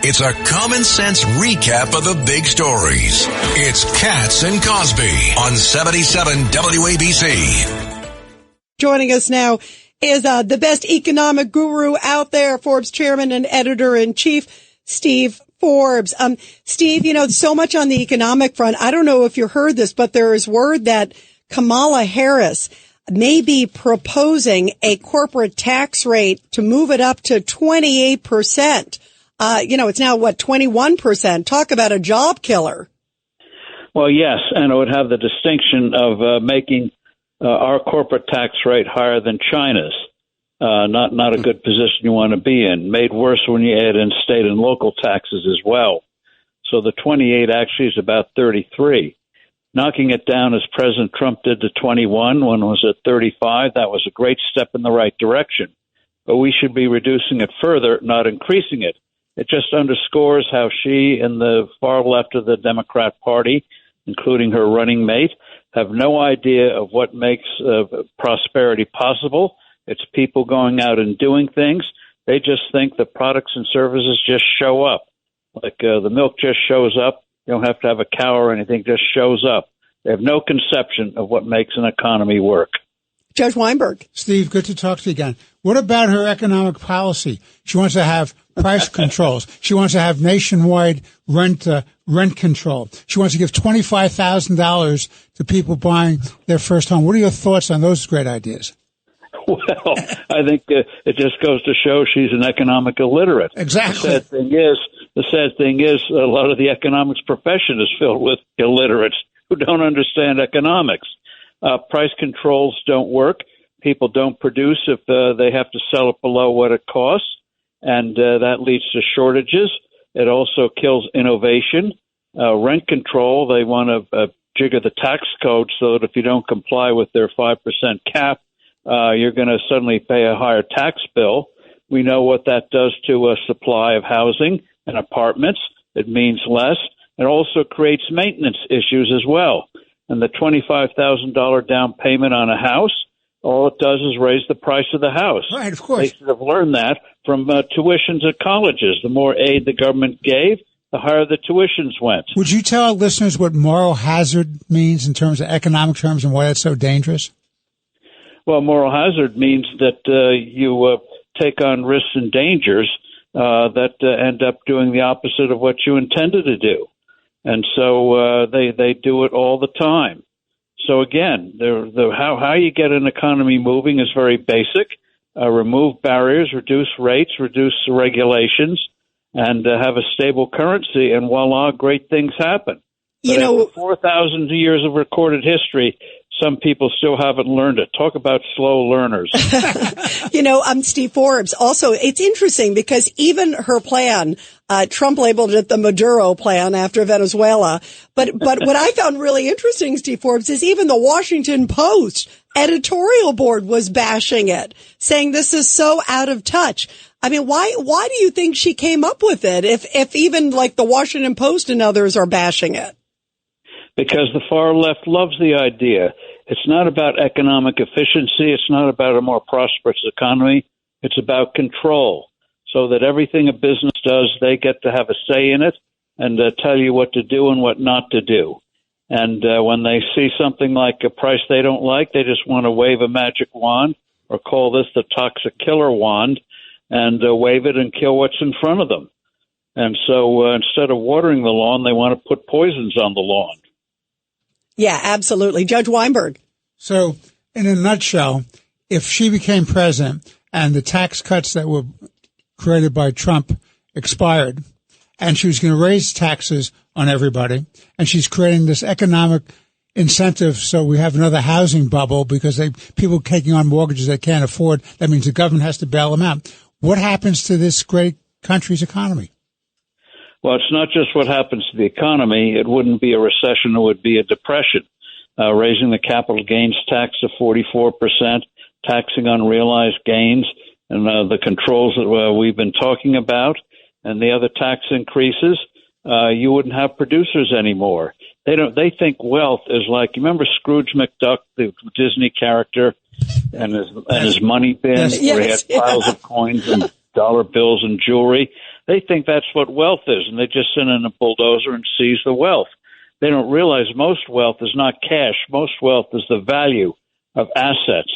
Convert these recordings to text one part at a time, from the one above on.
It's a common sense recap of the big stories. It's Katz and Cosby on 77 WABC. Joining us now is the best economic guru out there, Forbes chairman and editor-in-chief, Steve Forbes. Steve, so much on the economic front. I don't know if you heard this, but there is word that Kamala Harris may be proposing a corporate tax rate to move it up to 28%. It's now, 21%. Talk about a job killer. Well, yes, and it would have the distinction of making our corporate tax rate higher than China's. Not a good position you want to be in. Made worse when you add in state and local taxes as well. So the 28 actually is about 33. Knocking it down as President Trump did to 21 when it was at 35, that was a great step in the right direction. But we should be reducing it further, not increasing it. It just underscores how she and the far left of the Democrat Party, including her running mate, have no idea of what makes prosperity possible. It's people going out and doing things. They just think the products and services just show up. Like the milk just shows up. You don't have to have a cow or anything, just shows up. They have no conception of what makes an economy work. Judge Weinberg. Steve, good to talk to you again. What about her economic policy? She wants to have price controls. She wants to have nationwide rent control. She wants to give $25,000 to people buying their first home. What are your thoughts on those great ideas? Well, I think it just goes to show she's an economic illiterate. Exactly. The sad thing is a lot of the economics profession is filled with illiterates who don't understand economics. Price controls don't work. People don't produce if they have to sell it below what it costs, and that leads to shortages. It also kills innovation. Rent control, they want to jigger the tax code so that if you don't comply with their 5% cap, you're going to suddenly pay a higher tax bill. We know what that does to a supply of housing and apartments. It means less. It also creates maintenance issues as well. And the $25,000 down payment on a house, all it does is raise the price of the house. Right, of course. They should have learned that from tuitions at colleges. The more aid the government gave, the higher the tuitions went. Would you tell our listeners what moral hazard means in terms of economic terms and why it's so dangerous? Well, moral hazard means that you take on risks and dangers that end up doing the opposite of what you intended to do. And so they do it all the time. So again, how you get an economy moving is very basic. Remove barriers, reduce rates, reduce regulations, and have a stable currency, and voila, great things happen. But after 4,000 years of recorded history, some people still haven't learned it. Talk about slow learners. I'm Steve Forbes. Also, it's interesting because even her plan, Trump labeled it the Maduro plan after Venezuela. But what I found really interesting, Steve Forbes, is even the Washington Post editorial board was bashing it, saying this is so out of touch. I mean, why do you think she came up with it if even like the Washington Post and others are bashing it? Because the far left loves the idea. It's not about economic efficiency. It's not about a more prosperous economy. It's about control, so that everything a business does, they get to have a say in it and tell you what to do and what not to do. And when they see something like a price they don't like, they just want to wave a magic wand, or call this the toxic killer wand, and wave it and kill what's in front of them. And so instead of watering the lawn, they want to put poisons on the lawn. Yeah, absolutely. Judge Weinberg. So, in a nutshell, if she became president and the tax cuts that were created by Trump expired, and she was going to raise taxes on everybody, and she's creating this economic incentive so we have another housing bubble because people taking on mortgages they can't afford, that means the government has to bail them out. What happens to this great country's economy? Well, it's not just what happens to the economy. It wouldn't be a recession. It would be a depression. Raising the capital gains tax to 44%, taxing unrealized gains, and the controls that we've been talking about, and the other tax increases, you wouldn't have producers anymore. They think wealth is like, you remember Scrooge McDuck, the Disney character, and his money bin, where he had piles of coins and dollar bills and jewelry. They think that's what wealth is, and they just send in a bulldozer and seize the wealth. They don't realize most wealth is not cash. Most wealth is the value of assets.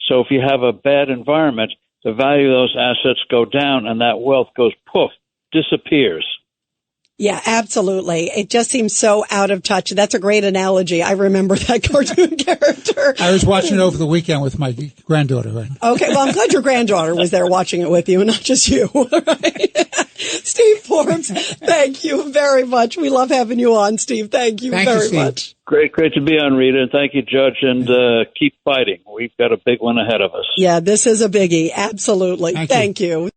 So if you have a bad environment, the value of those assets go down, and that wealth goes poof, disappears. Yeah, absolutely. It just seems so out of touch. That's a great analogy. I remember that cartoon character. I was watching it over the weekend with my granddaughter. Right? Okay, well, I'm glad your granddaughter was there watching it with you and not just you. Right? Steve Forbes, thank you very much. We love having you on, Steve. Thank you very much. Great to be on, Rita, and thank you, Judge, and keep fighting. We've got a big one ahead of us. Yeah, this is a biggie. Absolutely. Thank you.